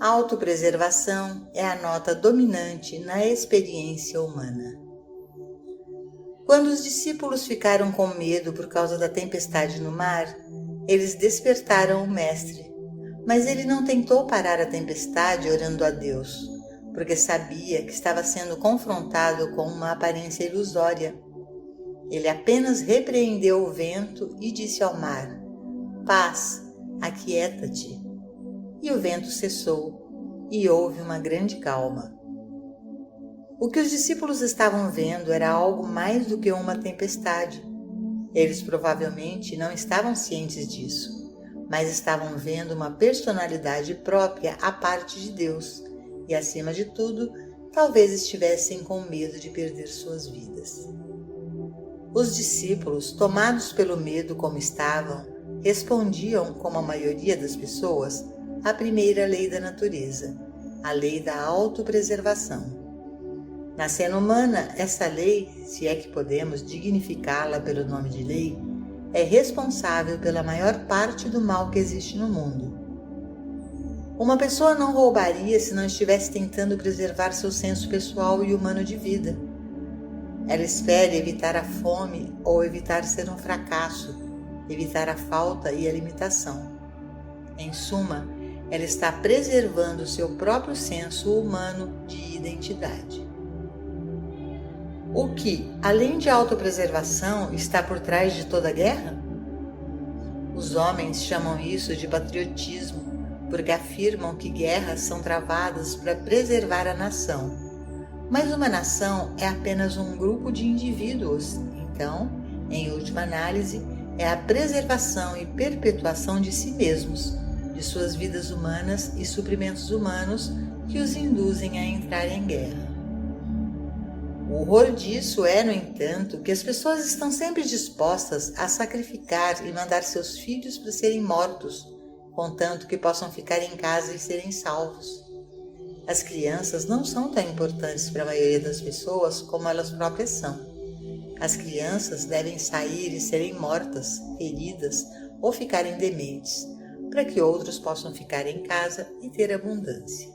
A autopreservação é a nota dominante na experiência humana. Quando os discípulos ficaram com medo por causa da tempestade no mar, eles despertaram o Mestre, mas ele não tentou parar a tempestade orando a Deus, porque sabia que estava sendo confrontado com uma aparência ilusória. Ele apenas repreendeu o vento e disse ao mar: "Paz, aquieta-te." E o vento cessou, e houve uma grande calma. O que os discípulos estavam vendo era algo mais do que uma tempestade. Eles provavelmente não estavam cientes disso, mas estavam vendo uma personalidade própria à parte de Deus e, acima de tudo, talvez estivessem com medo de perder suas vidas. Os discípulos, tomados pelo medo como estavam, respondiam, como a maioria das pessoas, à primeira lei da natureza, a lei da autopreservação. Na cena humana, essa lei, se é que podemos dignificá-la pelo nome de lei, é responsável pela maior parte do mal que existe no mundo. Uma pessoa não roubaria se não estivesse tentando preservar seu senso pessoal e humano de vida. Ela espera evitar a fome ou evitar ser um fracasso, evitar a falta e a limitação. Em suma, ela está preservando seu próprio senso humano de identidade. O que, além de autopreservação, está por trás de toda guerra? Os homens chamam isso de patriotismo, porque afirmam que guerras são travadas para preservar a nação. Mas uma nação é apenas um grupo de indivíduos, então, em última análise, é a preservação e perpetuação de si mesmos, de suas vidas humanas e suprimentos humanos que os induzem a entrar em guerra. O horror disso é, no entanto, que as pessoas estão sempre dispostas a sacrificar e mandar seus filhos para serem mortos, contanto que possam ficar em casa e serem salvos. As crianças não são tão importantes para a maioria das pessoas como elas próprias são. As crianças devem sair e serem mortas, feridas ou ficarem dementes, para que outros possam ficar em casa e ter abundância.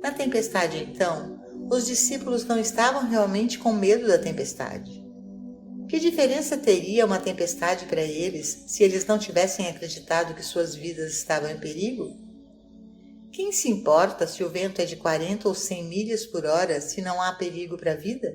Na tempestade, então, os discípulos não estavam realmente com medo da tempestade. Que diferença teria uma tempestade para eles se eles não tivessem acreditado que suas vidas estavam em perigo? Quem se importa se o vento é de 40 ou 100 milhas por hora se não há perigo para a vida?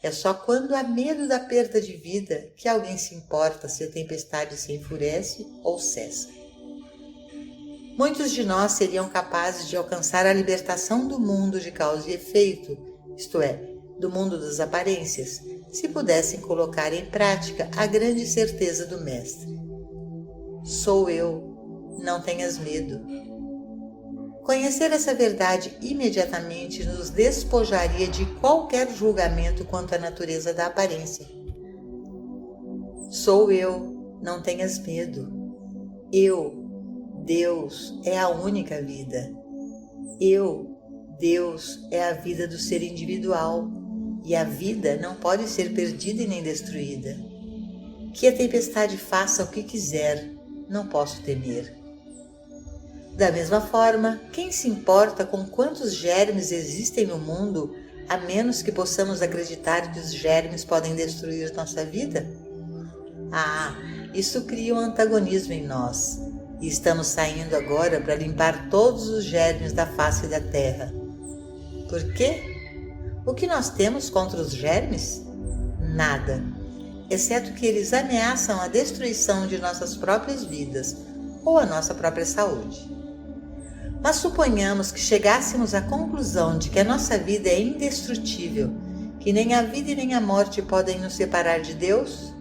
É só quando há medo da perda de vida que alguém se importa se a tempestade se enfurece ou cessa. Muitos de nós seriam capazes de alcançar a libertação do mundo de causa e efeito, isto é, do mundo das aparências, se pudessem colocar em prática a grande certeza do Mestre. Sou eu, não tenhas medo. Conhecer essa verdade imediatamente nos despojaria de qualquer julgamento quanto à natureza da aparência. Sou eu, não tenhas medo. Eu, Deus, é a única vida. Eu, Deus, é a vida do ser individual, e a vida não pode ser perdida e nem destruída. Que a tempestade faça o que quiser, não posso temer. Da mesma forma, quem se importa com quantos germes existem no mundo, a menos que possamos acreditar que os germes podem destruir nossa vida? Isso cria um antagonismo em nós, e estamos saindo agora para limpar todos os germes da face da terra. Por quê? O que nós temos contra os germes? Nada, exceto que eles ameaçam a destruição de nossas próprias vidas ou a nossa própria saúde. Mas suponhamos que chegássemos à conclusão de que a nossa vida é indestrutível, que nem a vida e nem a morte podem nos separar de Deus?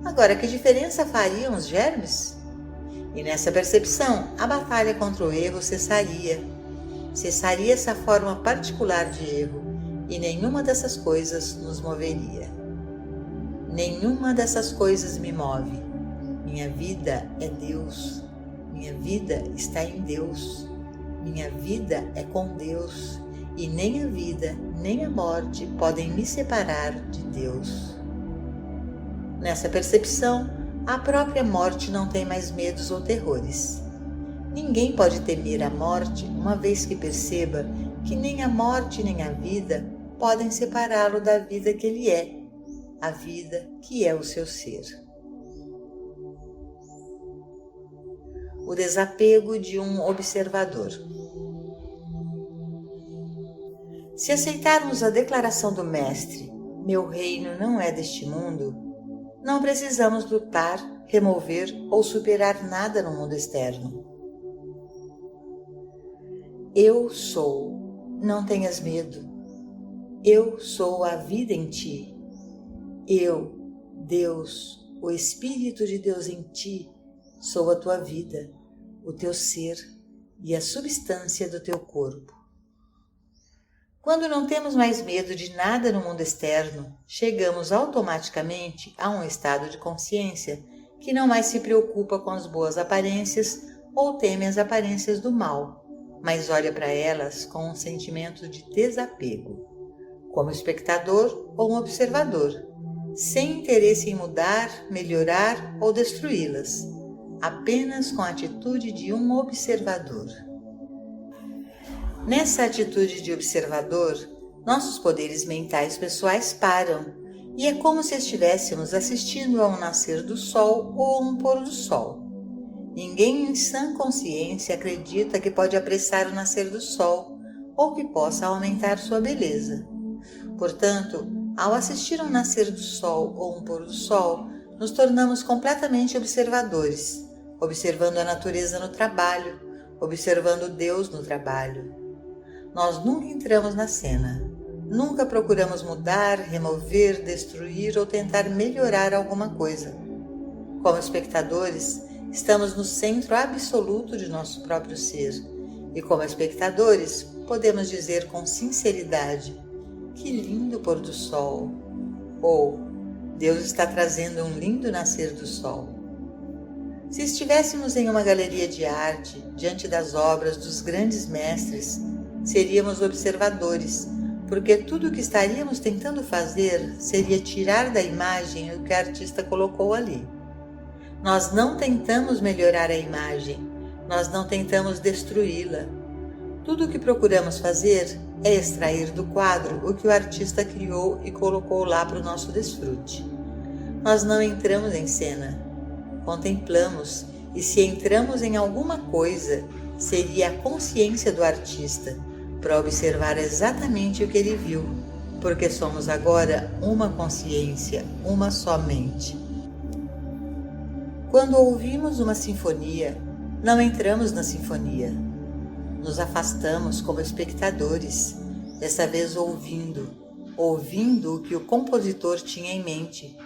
Agora, que diferença fariam os germes? E nessa percepção, a batalha contra o erro cessaria. Cessaria essa forma particular de erro, e nenhuma dessas coisas nos moveria. Nenhuma dessas coisas me move. Minha vida é Deus. Minha vida está em Deus. Minha vida é com Deus, e nem a vida nem a morte podem me separar de Deus. Nessa percepção, a própria morte não tem mais medos ou terrores. Ninguém pode temer a morte, uma vez que perceba que nem a morte nem a vida podem separá-lo da vida que ele é, a vida que é o seu ser. O desapego de um observador. Se aceitarmos a declaração do Mestre, meu reino não é deste mundo, não precisamos lutar, remover ou superar nada no mundo externo. Eu sou, não tenhas medo. Eu sou a vida em ti. Eu, Deus, o Espírito de Deus em ti, sou a tua vida, o teu ser e a substância do teu corpo. Quando não temos mais medo de nada no mundo externo, chegamos automaticamente a um estado de consciência que não mais se preocupa com as boas aparências ou teme as aparências do mal, mas olha para elas com um sentimento de desapego, como espectador ou um observador, sem interesse em mudar, melhorar ou destruí-las, apenas com a atitude de um observador. Nessa atitude de observador, nossos poderes mentais pessoais param e é como se estivéssemos assistindo a um nascer do sol ou a um pôr do sol. Ninguém em sã consciência acredita que pode apressar o nascer do sol ou que possa aumentar sua beleza. Portanto, ao assistir a um nascer do sol ou um pôr do sol, nos tornamos completamente observadores, observando a natureza no trabalho, observando Deus no trabalho. Nós nunca entramos na cena, nunca procuramos mudar, remover, destruir ou tentar melhorar alguma coisa. Como espectadores, estamos no centro absoluto de nosso próprio ser e, como espectadores, podemos dizer com sinceridade: que lindo pôr do sol! Ou Deus está trazendo um lindo nascer do sol. Se estivéssemos em uma galeria de arte, diante das obras dos grandes mestres, seríamos observadores, porque tudo o que estaríamos tentando fazer seria tirar da imagem o que o artista colocou ali. Nós não tentamos melhorar a imagem, nós não tentamos destruí-la. Tudo o que procuramos fazer é extrair do quadro o que o artista criou e colocou lá para o nosso desfrute. Nós não entramos em cena, contemplamos, e se entramos em alguma coisa, seria a consciência do artista, para observar exatamente o que ele viu, porque somos agora uma consciência, uma só mente. Quando ouvimos uma sinfonia, não entramos na sinfonia. Nos afastamos como espectadores, dessa vez ouvindo o que o compositor tinha em mente.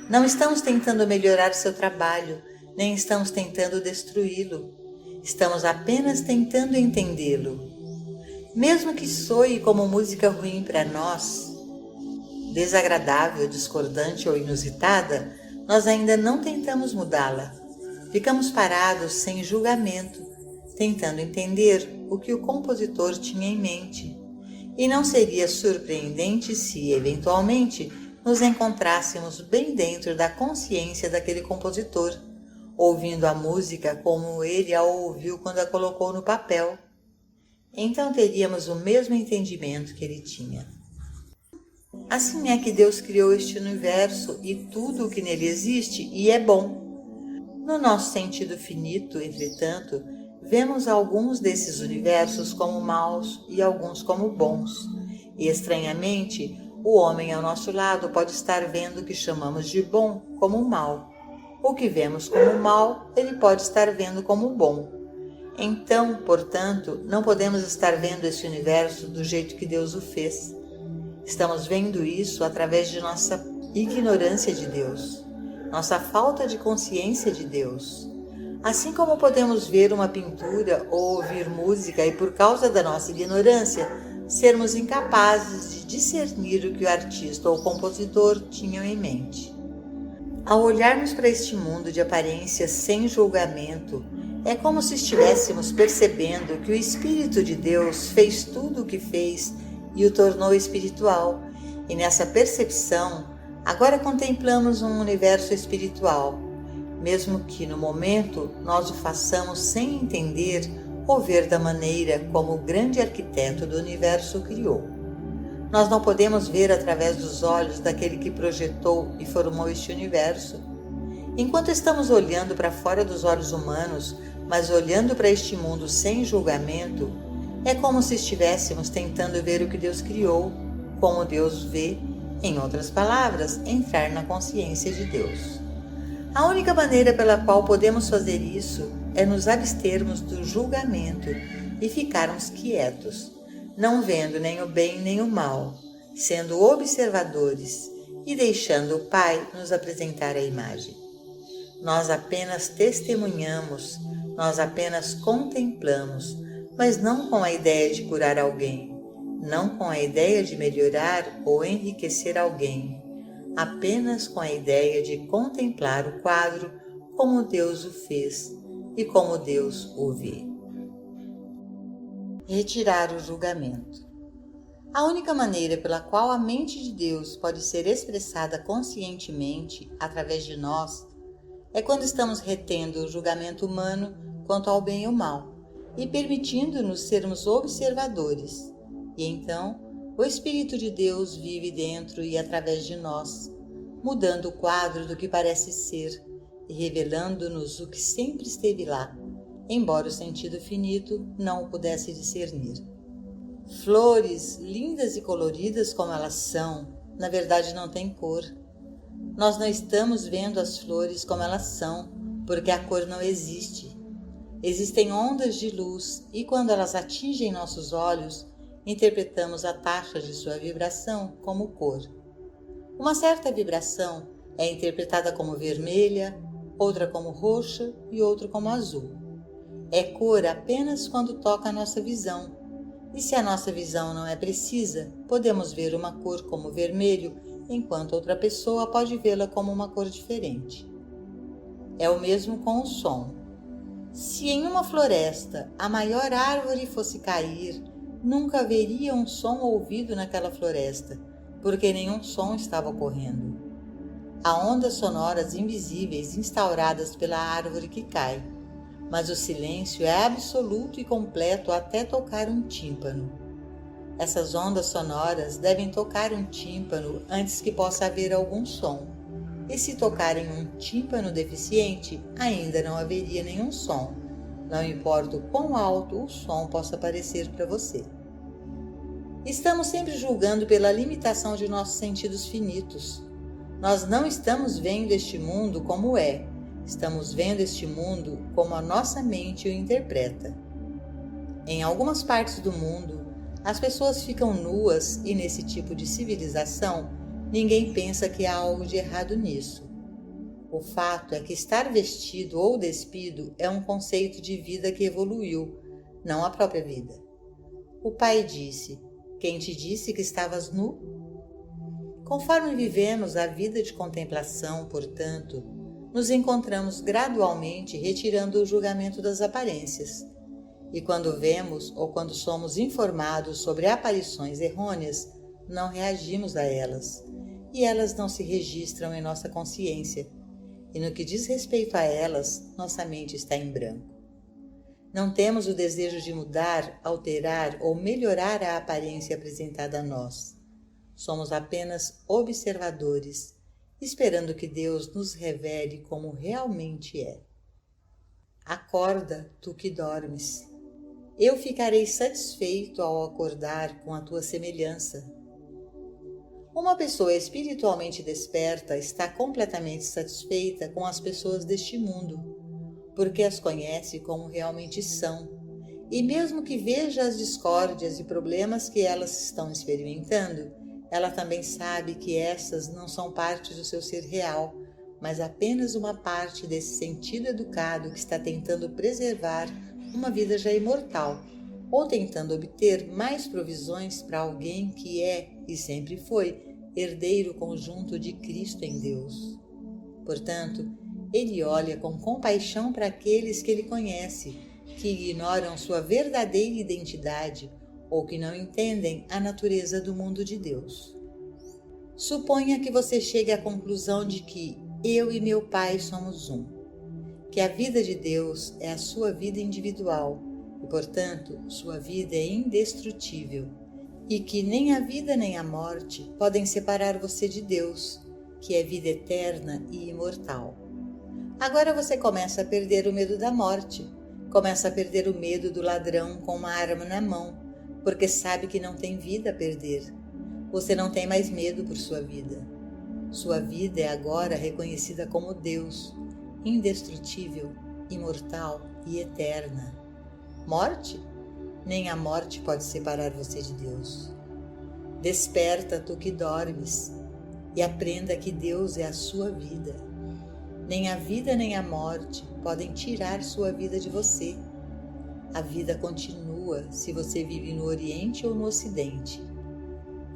Não estamos tentando melhorar seu trabalho, nem estamos tentando destruí-lo. Estamos apenas tentando entendê-lo. Mesmo que soe como música ruim para nós, desagradável, discordante ou inusitada, nós ainda não tentamos mudá-la. Ficamos parados sem julgamento, tentando entender o que o compositor tinha em mente. E não seria surpreendente se, eventualmente, nos encontrássemos bem dentro da consciência daquele compositor, ouvindo a música como ele a ouviu quando a colocou no papel. Então teríamos o mesmo entendimento que ele tinha. Assim é que Deus criou este universo e tudo o que nele existe e é bom. No nosso sentido finito, entretanto, vemos alguns desses universos como maus e alguns como bons. E, estranhamente, o homem ao nosso lado pode estar vendo o que chamamos de bom como mal. O que vemos como mal, ele pode estar vendo como bom. Então, portanto, não podemos estar vendo esse universo do jeito que Deus o fez. Estamos vendo isso através de nossa ignorância de Deus, nossa falta de consciência de Deus. Assim como podemos ver uma pintura ou ouvir música e, por causa da nossa ignorância, sermos incapazes de discernir o que o artista ou o compositor tinham em mente. Ao olharmos para este mundo de aparências sem julgamento, é como se estivéssemos percebendo que o Espírito de Deus fez tudo o que fez e o tornou espiritual. E nessa percepção, agora contemplamos um universo espiritual, mesmo que no momento nós o façamos sem entender ou ver da maneira como o grande arquiteto do universo o criou. Nós não podemos ver através dos olhos daquele que projetou e formou este universo. Enquanto estamos olhando para fora dos olhos humanos, mas olhando para este mundo sem julgamento, é como se estivéssemos tentando ver o que Deus criou, como Deus vê, em outras palavras, entrar na consciência de Deus. A única maneira pela qual podemos fazer isso é nos abstermos do julgamento e ficarmos quietos, não vendo nem o bem nem o mal, sendo observadores e deixando o Pai nos apresentar a imagem. Nós apenas testemunhamos, nós apenas contemplamos, mas não com a ideia de curar alguém, não com a ideia de melhorar ou enriquecer alguém, apenas com a ideia de contemplar o quadro como Deus o fez e como Deus o vê. Retirar o julgamento. A única maneira pela qual a mente de Deus pode ser expressada conscientemente através de nós é quando estamos retendo o julgamento humano quanto ao bem e ao mal e permitindo-nos sermos observadores. E então, o Espírito de Deus vive dentro e através de nós, mudando o quadro do que parece ser e revelando-nos o que sempre esteve lá, embora o sentido finito não o pudesse discernir. Flores, lindas e coloridas como elas são, na verdade não têm cor. Nós não estamos vendo as flores como elas são, porque a cor não existe. Existem ondas de luz e quando elas atingem nossos olhos, interpretamos a taxa de sua vibração como cor. Uma certa vibração é interpretada como vermelha, outra como roxa e outra como azul. É cor apenas quando toca a nossa visão. E se a nossa visão não é precisa, podemos ver uma cor como vermelho, enquanto outra pessoa pode vê-la como uma cor diferente. É o mesmo com o som. Se em uma floresta a maior árvore fosse cair, nunca haveria um som ouvido naquela floresta, porque nenhum som estava ocorrendo. Há ondas sonoras invisíveis instauradas pela árvore que cai, mas o silêncio é absoluto e completo até tocar um tímpano. Essas ondas sonoras devem tocar um tímpano antes que possa haver algum som. E se tocarem um tímpano deficiente, ainda não haveria nenhum som, não importa o quão alto o som possa parecer para você. Estamos sempre julgando pela limitação de nossos sentidos finitos. Nós não estamos vendo este mundo como é, estamos vendo este mundo como a nossa mente o interpreta. Em algumas partes do mundo, as pessoas ficam nuas e nesse tipo de civilização, ninguém pensa que há algo de errado nisso. O fato é que estar vestido ou despido é um conceito de vida que evoluiu, não a própria vida. O Pai disse: "Quem te disse que estavas nu?" Conforme vivemos a vida de contemplação, portanto, nos encontramos gradualmente retirando o julgamento das aparências. E quando vemos ou quando somos informados sobre aparições errôneas, não reagimos a elas, e elas não se registram em nossa consciência, e no que diz respeito a elas, nossa mente está em branco. Não temos o desejo de mudar, alterar ou melhorar a aparência apresentada a nós. Somos apenas observadores, esperando que Deus nos revele como realmente é. Acorda, tu que dormes. Eu ficarei satisfeito ao acordar com a tua semelhança. Uma pessoa espiritualmente desperta está completamente satisfeita com as pessoas deste mundo, porque as conhece como realmente são, e mesmo que veja as discórdias e problemas que elas estão experimentando, ela também sabe que essas não são parte do seu ser real, mas apenas uma parte desse sentido educado que está tentando preservar uma vida já imortal, ou tentando obter mais provisões para alguém que é, e sempre foi, herdeiro conjunto de Cristo em Deus. Portanto, ele olha com compaixão para aqueles que ele conhece, que ignoram sua verdadeira identidade ou que não entendem a natureza do mundo de Deus. Suponha que você chegue à conclusão de que eu e meu Pai somos um. que a vida de Deus é a sua vida individual e, portanto, sua vida é indestrutível, e que nem a vida nem a morte podem separar você de Deus, que é vida eterna e imortal. Agora você começa a perder o medo da morte, começa a perder o medo do ladrão com uma arma na mão, porque sabe que não tem vida a perder. Você não tem mais medo por sua vida. Sua vida é agora reconhecida como Deus, indestrutível, imortal e eterna. Morte? Nem a morte pode separar você de Deus. Desperta, tu que dormes, e aprenda que Deus é a sua vida. Nem a vida nem a morte podem tirar sua vida de você. A vida continua se você vive no Oriente ou no Ocidente.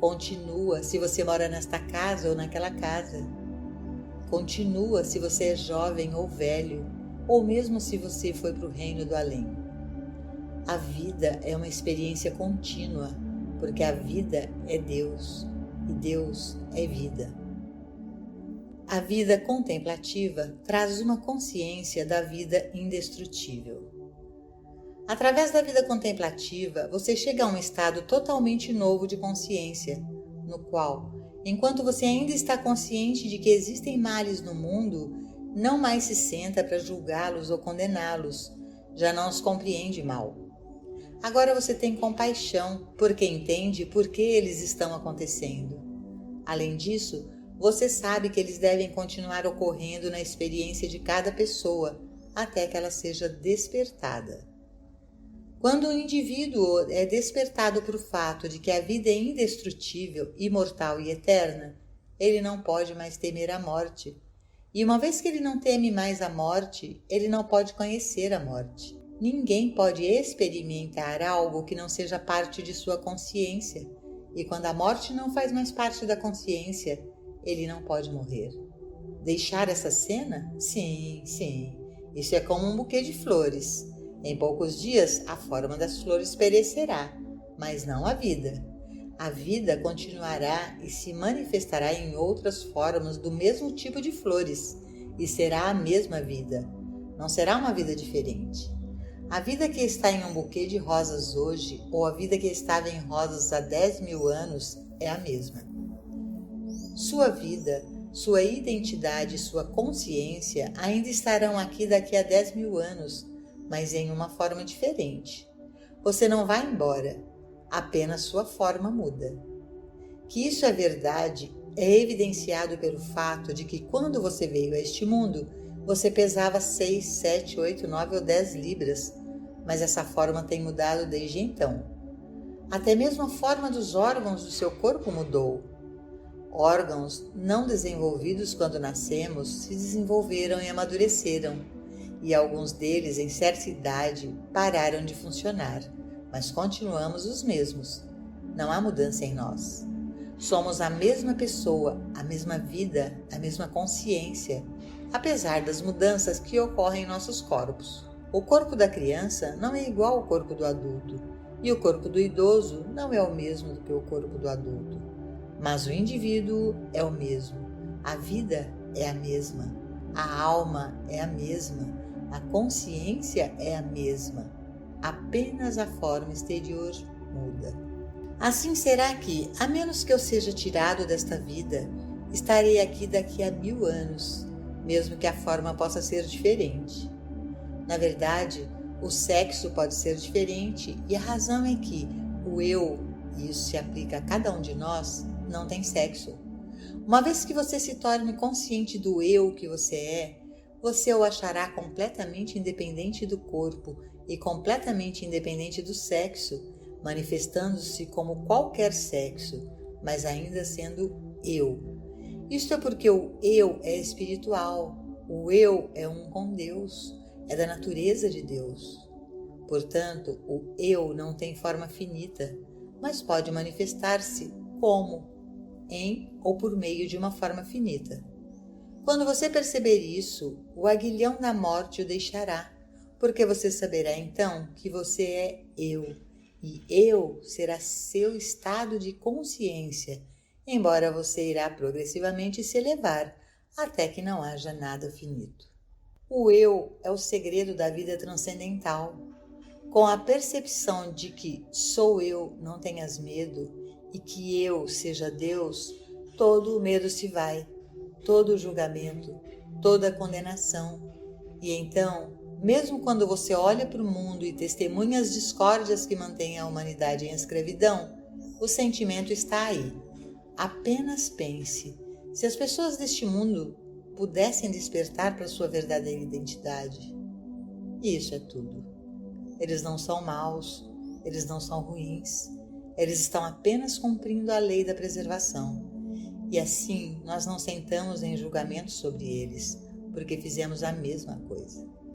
Continua se você mora nesta casa ou naquela casa. Continua se você é jovem ou velho, ou mesmo se você foi para o reino do além. A vida é uma experiência contínua, porque a vida é Deus e Deus é vida. A vida contemplativa traz uma consciência da vida indestrutível. Através da vida contemplativa, você chega a um estado totalmente novo de consciência, no qual, enquanto você ainda está consciente de que existem males no mundo, não mais se senta para julgá-los ou condená-los, já não os compreende mal. Agora você tem compaixão porque entende por que eles estão acontecendo. Além disso, você sabe que eles devem continuar ocorrendo na experiência de cada pessoa até que ela seja despertada. Quando o indivíduo é despertado para o fato de que a vida é indestrutível, imortal e eterna, ele não pode mais temer a morte. E uma vez que ele não teme mais a morte, ele não pode conhecer a morte. Ninguém pode experimentar algo que não seja parte de sua consciência. E quando a morte não faz mais parte da consciência, ele não pode morrer. Deixar essa cena? Sim. Isso é como um buquê de flores. Em poucos dias, a forma das flores perecerá, mas não a vida. A vida continuará e se manifestará em outras formas do mesmo tipo de flores, e será a mesma vida. Não será uma vida diferente. A vida que está em um buquê de rosas hoje, ou a vida que estava em rosas há 10.000 anos, é a mesma. Sua vida, sua identidade e sua consciência ainda estarão aqui daqui a 10.000 anos, mas em uma forma diferente. Você não vai embora, apenas sua forma muda. Que isso é verdade é evidenciado pelo fato de que quando você veio a este mundo, você pesava 6, 7, 8, 9 ou 10 libras, mas essa forma tem mudado desde então. Até mesmo a forma dos órgãos do seu corpo mudou. Órgãos não desenvolvidos quando nascemos se desenvolveram e amadureceram, e alguns deles, em certa idade, pararam de funcionar, mas continuamos os mesmos. Não há mudança em nós. Somos a mesma pessoa, a mesma vida, a mesma consciência, apesar das mudanças que ocorrem em nossos corpos. O corpo da criança não é igual ao corpo do adulto, e o corpo do idoso não é o mesmo do que o corpo do adulto. Mas o indivíduo é o mesmo, a vida é a mesma, a alma é a mesma, a consciência é a mesma, apenas a forma exterior muda. Assim será que, a menos que eu seja tirado desta vida, estarei aqui daqui a 1000 anos, mesmo que a forma possa ser diferente. Na verdade, o sexo pode ser diferente e a razão é que o eu, e isso se aplica a cada um de nós, não tem sexo. Uma vez que você se torne consciente do eu que você o achará completamente independente do corpo e completamente independente do sexo, manifestando-se como qualquer sexo, mas ainda sendo eu. Isto é porque o eu é espiritual, o eu é um com Deus, é da natureza de Deus. Portanto, o eu não tem forma finita, mas pode manifestar-se como, em ou por meio de uma forma finita. Quando você perceber isso, o aguilhão da morte o deixará, porque você saberá então que você é eu, e eu será seu estado de consciência, embora você irá progressivamente se elevar, até que não haja nada finito. O eu é o segredo da vida transcendental. Com a percepção de que sou eu, não tenhas medo, e que eu seja Deus, todo o medo se vai, todo o julgamento, toda a condenação. E então, mesmo quando você olha para o mundo e testemunha as discórdias que mantêm a humanidade em escravidão, o sentimento está aí. Apenas pense: se as pessoas deste mundo pudessem despertar para sua verdadeira identidade. E isso é tudo. Eles não são maus, eles não são ruins, eles estão apenas cumprindo a lei da preservação. E assim nós não sentamos em julgamento sobre eles, porque fizemos a mesma coisa.